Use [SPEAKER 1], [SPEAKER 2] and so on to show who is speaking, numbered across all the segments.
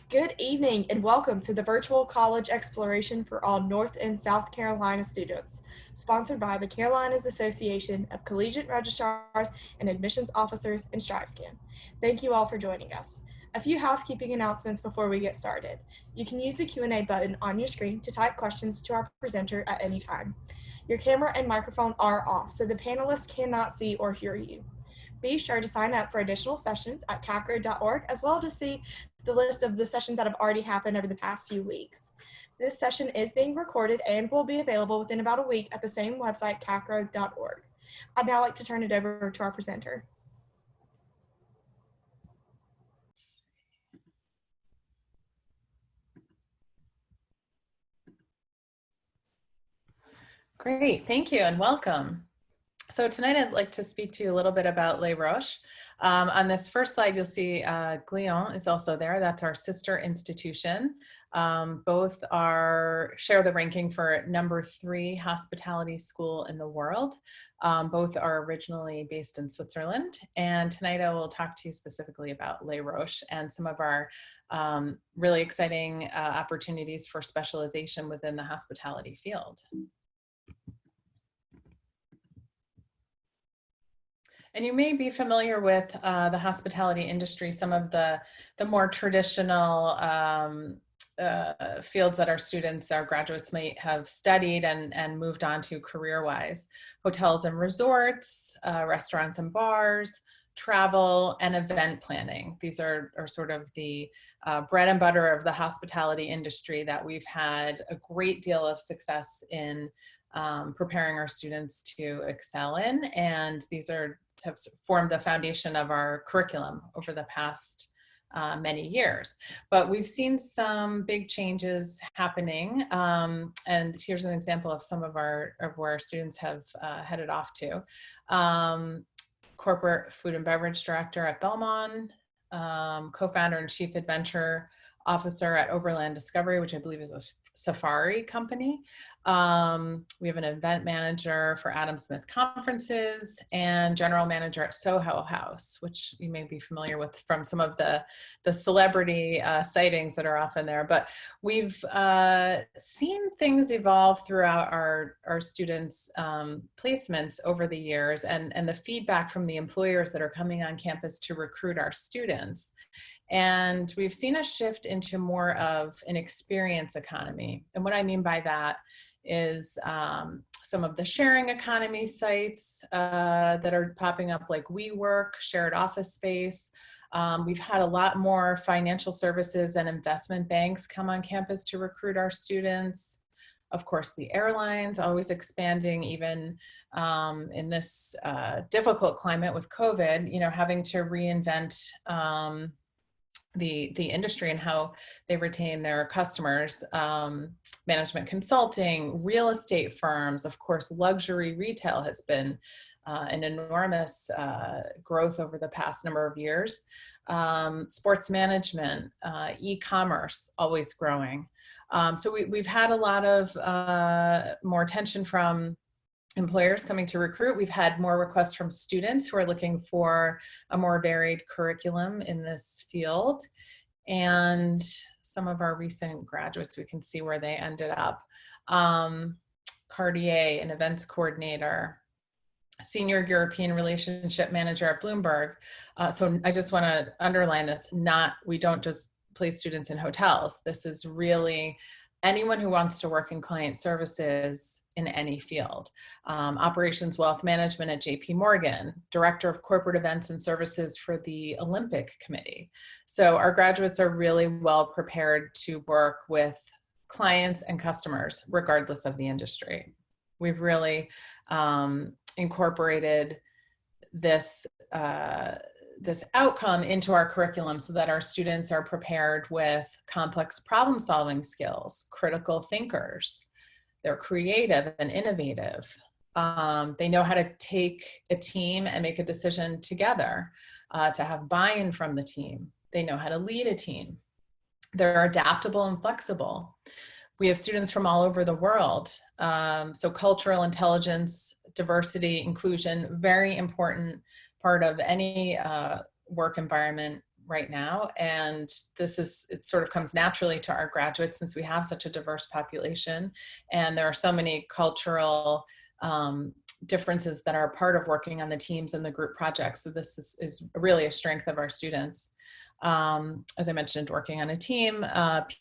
[SPEAKER 1] Good evening and welcome to the Virtual College Exploration for all North and South Carolina students, sponsored by the Carolinas Association of Collegiate Registrars and Admissions Officers and StriveScan. Thank you all for joining us. A few housekeeping announcements before we get started. You can use the Q&A button on your screen to type questions to our presenter at any time. Your camera and microphone are off, so the panelists cannot see or hear you. Be sure to sign up for additional sessions at CACRAO.org, as well as see the list of the sessions that have already happened over the past few weeks. This session is being recorded and will be available within about a week at the same website, CACRAO.org. I'd now like to turn it over to our presenter.
[SPEAKER 2] Great, thank you and welcome. So tonight I'd like to speak to you a little bit about Les Roches. On this first slide, you'll see Glion is also there. That's our sister institution. Both share the ranking for #3 hospitality school in the world. Both are originally based in Switzerland. And tonight I will talk to you specifically about Les Roches and some of our really exciting opportunities for specialization within the hospitality field. And you may be familiar with the hospitality industry, some of the more traditional fields that our students, our graduates might have studied and moved on to career-wise. Hotels and resorts, restaurants and bars, travel, and event planning. These are sort of the bread and butter of the hospitality industry that we've had a great deal of success in preparing our students to excel in. And these have formed the foundation of our curriculum over the past many years. But we've seen some big changes happening. And here's an example of some of where our students have headed off to. Corporate food and beverage director at Belmont, co-founder and chief adventure officer at Overland Discovery, which I believe is a safari company. We have an event manager for Adam Smith Conferences and general manager at Soho House, which you may be familiar with from some of the celebrity sightings that are often there. But we've seen things evolve throughout our students' placements over the years and the feedback from the employers that are coming on campus to recruit our students. And we've seen a shift into more of an experience economy. And what I mean by that is some of the sharing economy sites that are popping up, like WeWork, shared office space. We've had a lot more financial services and investment banks come on campus to recruit our students. Of course, the airlines always expanding, even in this difficult climate with COVID, having to reinvent the industry and how they retain their customers. Management consulting, real estate firms, of course, luxury retail has been an enormous growth over the past number of years. Sports management, e-commerce, always growing. So we've had a lot of more attention from employers coming to recruit. We've had more requests from students who are looking for a more varied curriculum in this field. And some of our recent graduates, we can see where they ended up. Cartier, an events coordinator, senior European relationship manager at Bloomberg. So I just want to underline this, we don't just place students in hotels. This is really anyone who wants to work in client services in any field. Operations wealth management at JP Morgan, director of corporate events and services for the Olympic Committee. So our graduates are really well prepared to work with clients and customers, regardless of the industry. We've really incorporated this outcome into our curriculum so that our students are prepared with complex problem-solving skills, critical thinkers. They're creative and innovative. They know how to take a team and make a decision together, to have buy-in from the team. They know how to lead a team. They're adaptable and flexible. We have students from all over the world. So cultural intelligence, diversity, inclusion, very important part of any work environment right now. And it sort of comes naturally to our graduates since we have such a diverse population. And there are so many cultural differences that are part of working on the teams and the group projects. So this is really a strength of our students. As I mentioned, working on a team,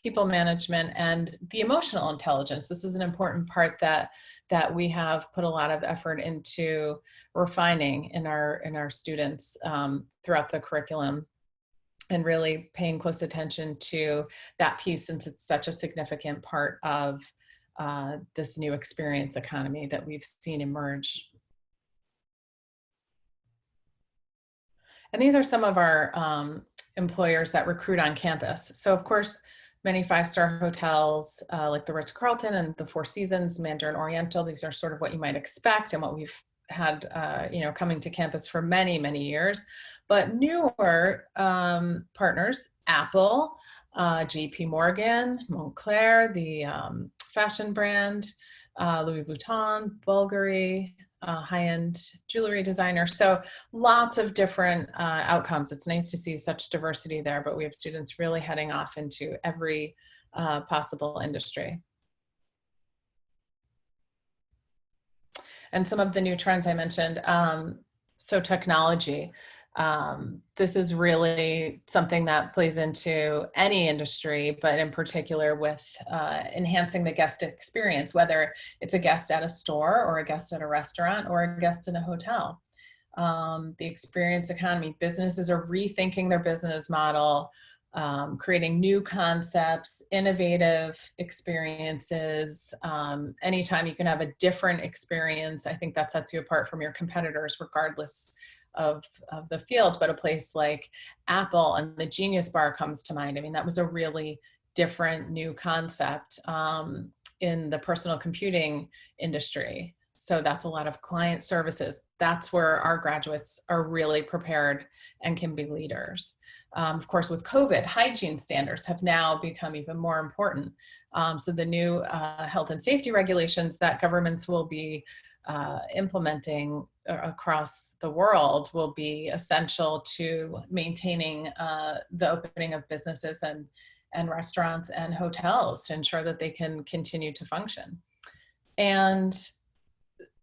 [SPEAKER 2] people management, and the emotional intelligence. This is an important part that we have put a lot of effort into refining in our students throughout the curriculum, and really paying close attention to that piece since it's such a significant part of this new experience economy that we've seen emerge. And these are some of our employers that recruit on campus. So of course, many five-star hotels like the Ritz-Carlton and the Four Seasons, Mandarin Oriental, these are sort of what you might expect and what we've had coming to campus for many, many years. But newer partners, Apple, JP Morgan, Montclair, the fashion brand, Louis Vuitton, Bulgari, high-end jewelry designer. So lots of different outcomes. It's nice to see such diversity there, but we have students really heading off into every possible industry. And some of the new trends I mentioned, so technology. This is really something that plays into any industry, but in particular with enhancing the guest experience, whether it's a guest at a store or a guest at a restaurant or a guest in a hotel. The experience economy, businesses are rethinking their business model, creating new concepts, innovative experiences. Anytime you can have a different experience, I think that sets you apart from your competitors, regardless of the field. But a place like Apple and the Genius Bar comes to mind. I mean, that was a really different new concept in the personal computing industry. So that's a lot of client services. That's where our graduates are really prepared and can be leaders. Of course, with COVID, hygiene standards have now become even more important. So the new health and safety regulations that governments will be implementing across the world will be essential to maintaining the opening of businesses and restaurants and hotels to ensure that they can continue to function. And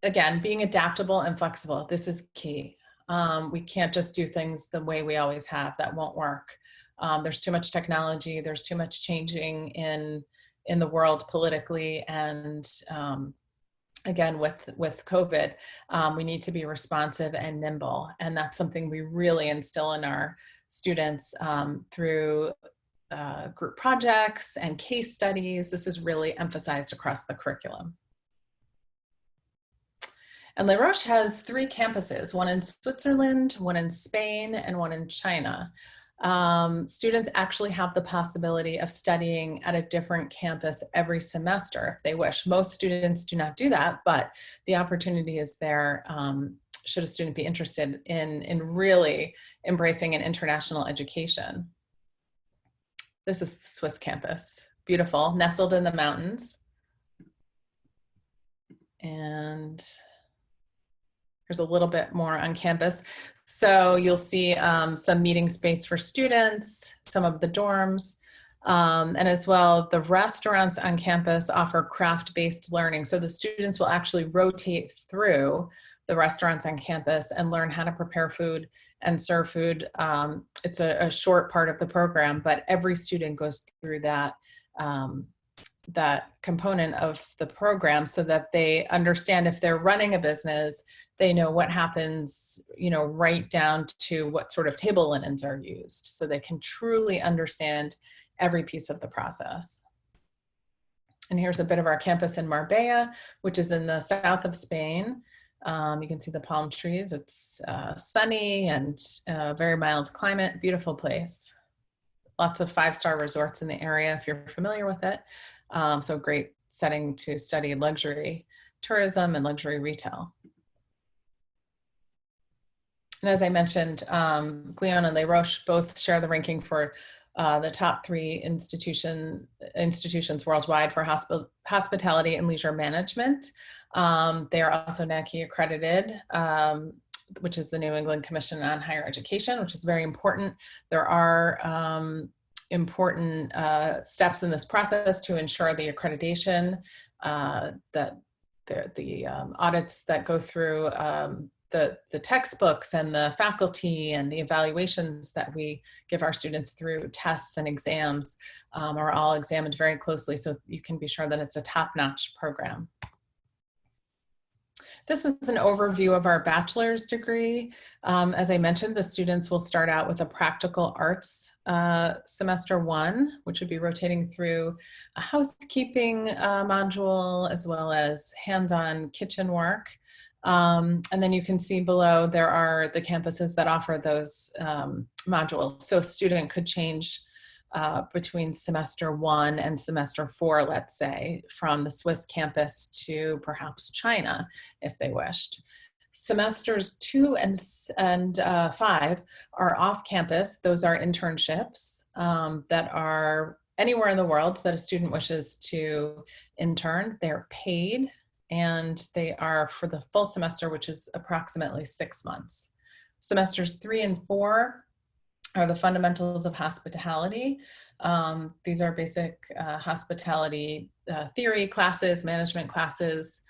[SPEAKER 2] again, being adaptable and flexible, this is key. We can't just do things the way we always have. That won't work. There's too much technology. There's too much changing in the world politically, and again, with COVID, we need to be responsive and nimble. And that's something we really instill in our students through group projects and case studies. This is really emphasized across the curriculum. And Les Roches has 3 campuses, one in Switzerland, one in Spain, and one in China. Students actually have the possibility of studying at a different campus every semester if they wish. Most students do not do that, but the opportunity is there should a student be interested in really embracing an international education. This is the Swiss campus, beautiful, nestled in the mountains. And there's a little bit more on campus. So you'll see some meeting space for students, some of the dorms, and as well, the restaurants on campus offer craft-based learning. So the students will actually rotate through the restaurants on campus and learn how to prepare food and serve food. It's a short part of the program, but every student goes through that component of the program so that they understand if they're running a business, they know what happens, right down to what sort of table linens are used, so they can truly understand every piece of the process. And here's a bit of our campus in Marbella, which is in the south of Spain. You can see the palm trees. It's sunny and very mild climate, beautiful place. Lots of 5-star resorts in the area if you're familiar with it. So great setting to study luxury tourism and luxury retail. And as I mentioned, Glion and Les Roches both share the ranking for the top 3 institutions worldwide for hospitality and leisure management. They are also NECHE-accredited. which is the New England Commission on Higher Education, which is very important. There are important steps in this process to ensure the accreditation, that the audits that go through the textbooks and the faculty and the evaluations that we give our students through tests and exams are all examined very closely, so you can be sure that it's a top-notch program. This is an overview of our bachelor's degree. As I mentioned, the students will start out with a practical arts semester 1, which would be rotating through a housekeeping module as well as hands-on kitchen work. And then you can see below there are the campuses that offer those modules. So a student could change between semester 1 and semester 4, let's say, from the Swiss campus to perhaps China, if they wished. Semesters 2 and 5 are off campus. Those are internships that are anywhere in the world that a student wishes to intern. They're paid, and they are for the full semester, which is approximately 6 months. Semesters 3 and 4 are the fundamentals of hospitality. These are basic hospitality theory classes, management classes.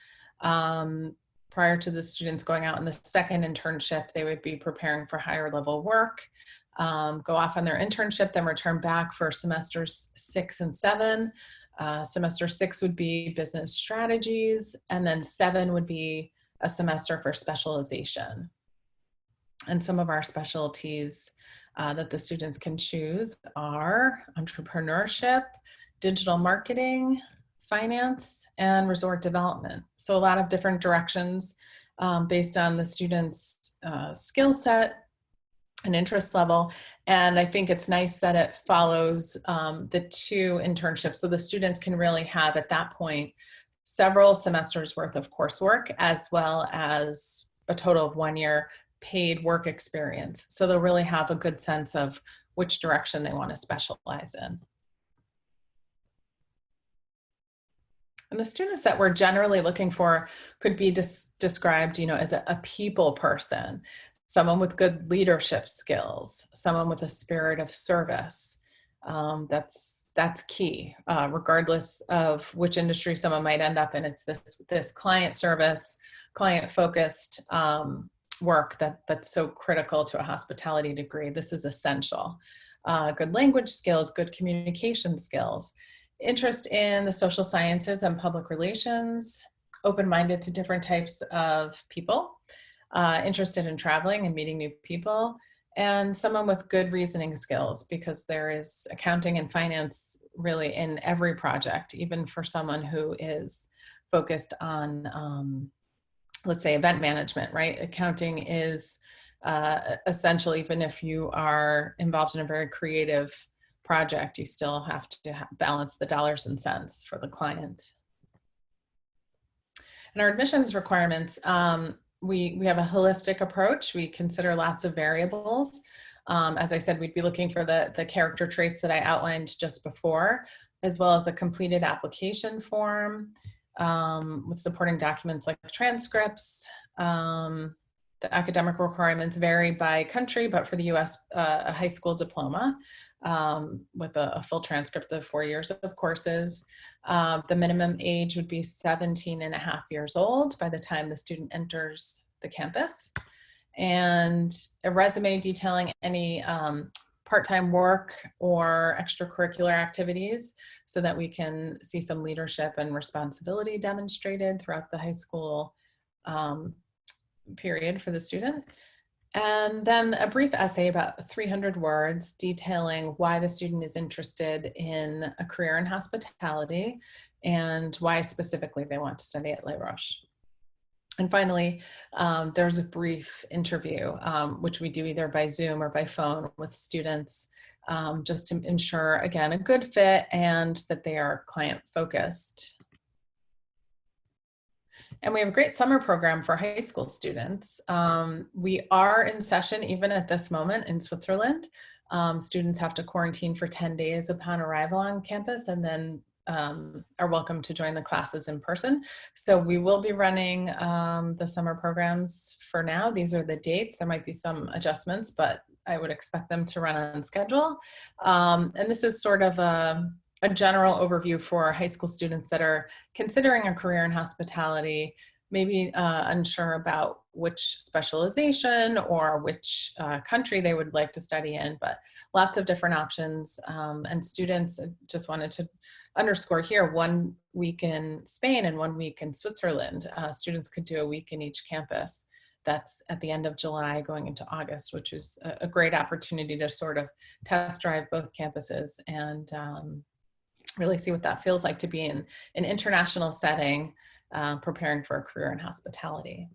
[SPEAKER 2] Prior to the students going out in the second internship, they would be preparing for higher level work, go off on their internship, then return back for semesters 6 and 7. Semester 6 would be business strategies, and then 7 would be a semester for specialization. And some of our specialties that the students can choose are entrepreneurship, digital marketing, finance, and resort development. So a lot of different directions based on the student's skill set and interest level. And I think it's nice that it follows the 2 internships. So the students can really have at that point several semesters worth of coursework, as well as a total of 1 year paid work experience. So they'll really have a good sense of which direction they want to specialize in. And the students that we're generally looking for could be described, as a people person, someone with good leadership skills, someone with a spirit of service. That's key, regardless of which industry someone might end up in. It's this client service, client-focused work that's so critical to a hospitality degree. This is essential. Good language skills, good communication skills, interest in the social sciences and public relations, open-minded to different types of people, interested in traveling and meeting new people, and someone with good reasoning skills, because there is accounting and finance really in every project, even for someone who is focused on let's say event management, right? Accounting is essential. Even if you are involved in a very creative project, you still have to balance the dollars and cents for the client. And our admissions requirements, we have a holistic approach. We consider lots of variables. As I said, we'd be looking for the character traits that I outlined just before, as well as a completed application form, with supporting documents like transcripts. The academic requirements vary by country, but for the US, a high school diploma with a full transcript of 4 years of courses. The minimum age would be 17.5 years old by the time the student enters the campus. And a resume detailing any part-time work or extracurricular activities, so that we can see some leadership and responsibility demonstrated throughout the high school period for the student. And then a brief essay about 300 words detailing why the student is interested in a career in hospitality and why specifically they want to study at Les Roches. And finally, there's a brief interview, which we do either by Zoom or by phone with students, just to ensure, again, a good fit and that they are client focused. And we have a great summer program for high school students. We are in session even at this moment in Switzerland. Students have to quarantine for 10 days upon arrival on campus, and then are welcome to join the classes in person. So we will be running the summer programs for now. These are the dates. There might be some adjustments, but I would expect them to run on schedule. And this is sort of a general overview for high school students that are considering a career in hospitality, maybe unsure about which specialization or which country they would like to study in, but lots of different options. And students, just wanted to underscore here, 1 week in Spain and 1 week in Switzerland. Students could do a week in each campus. That's at the end of July going into August, which is a great opportunity to sort of test drive both campuses and really see what that feels like to be in an international setting, preparing for a career in hospitality.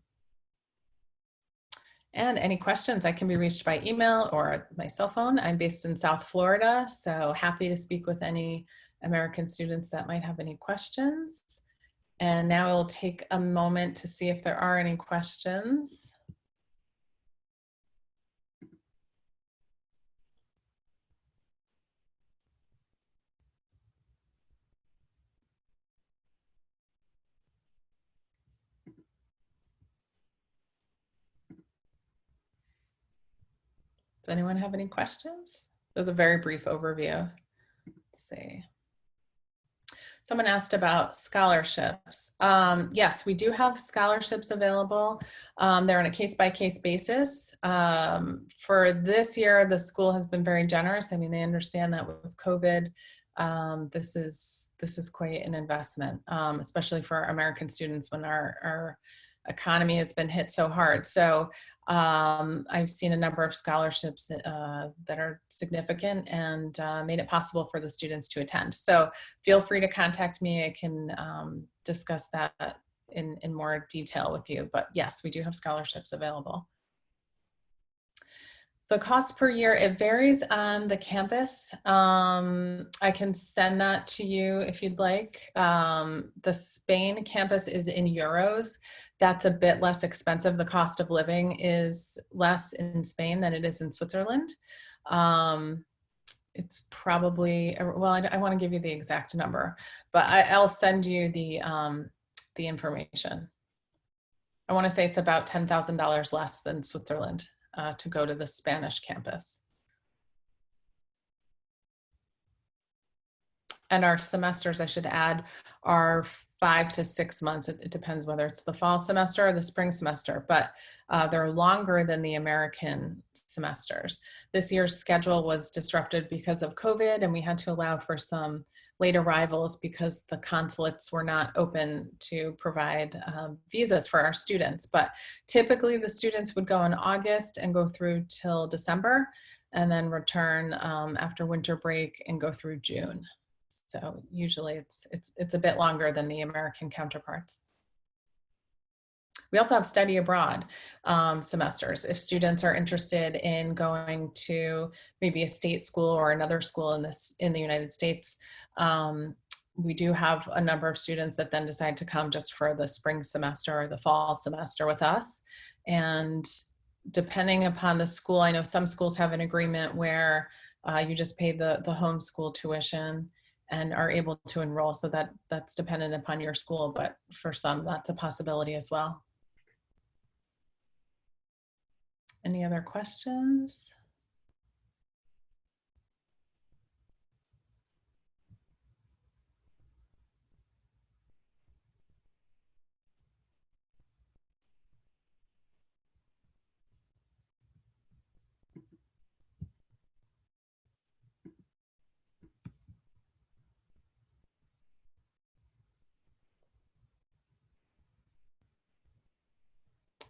[SPEAKER 2] And any questions, I can be reached by email or my cell phone. I'm based in South Florida, so happy to speak with any American students that might have any questions. And now I will take a moment to see if there are any questions. Does anyone have any questions? It was a very brief overview. Let's see. Someone asked about scholarships. Yes, we do have scholarships available. They're on a case-by-case basis. For this year, the school has been very generous. I mean, they understand that with COVID, this is quite an investment, especially for American students when our economy has been hit so hard. So I've seen a number of scholarships that are significant and made it possible for the students to attend. So feel free to contact me. I can discuss that in more detail with you. But yes, we do have scholarships available. The cost per year, it varies on the campus. I can send that to you if you'd like. The Spain campus is in euros. That's a bit less expensive. The cost of living is less in Spain than it is in Switzerland. It's probably, well, I want to give you the exact number, but I'll send you the information. I want to say it's about $10,000 less than Switzerland. To go to the Spanish campus. And our semesters, I should add, are 5 to 6 months. It depends whether it's the fall semester or the spring semester, but they're longer than the American semesters. This year's schedule was disrupted because of COVID, and we had to allow for some late arrivals because the consulates were not open to provide visas for our students. But typically the students would go in August and go through till December, and then return after winter break and go through June. So usually it's a bit longer than the American counterparts. We also have study abroad semesters. If students are interested in going to maybe a state school or another school in the United States, we do have a number of students that then decide to come just for the spring semester or the fall semester with us. And depending upon the school, I know some schools have an agreement where you just pay the homeschool tuition and are able to enroll. So that's dependent upon your school, but for some, that's a possibility as well. Any other questions?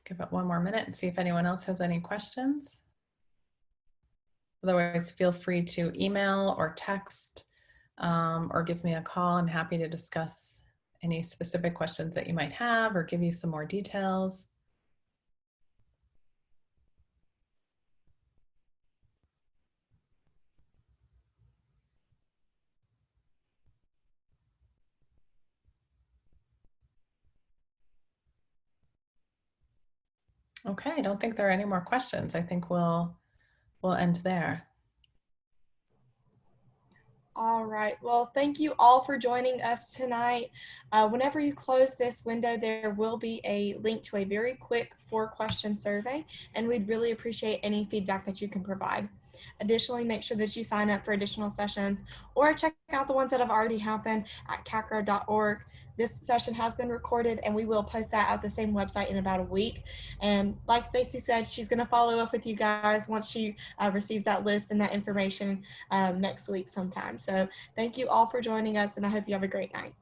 [SPEAKER 2] Give it one more minute and see if anyone else has any questions. Otherwise, feel free to email or text or give me a call. I'm happy to discuss any specific questions that you might have or give you some more details. Okay, I don't think there are any more questions. I think we'll end there.
[SPEAKER 1] All right. Well, thank you all for joining us tonight. Whenever you close this window, there will be a link to a very quick 4-question survey, and we'd really appreciate any feedback that you can provide. Additionally, make sure that you sign up for additional sessions or check out the ones that have already happened at CACRAO.org. This session has been recorded, and we will post that at the same website in about a week. And like Stacy said, she's going to follow up with you guys once she receives that list and that information next week sometime. So thank you all for joining us, and I hope you have a great night.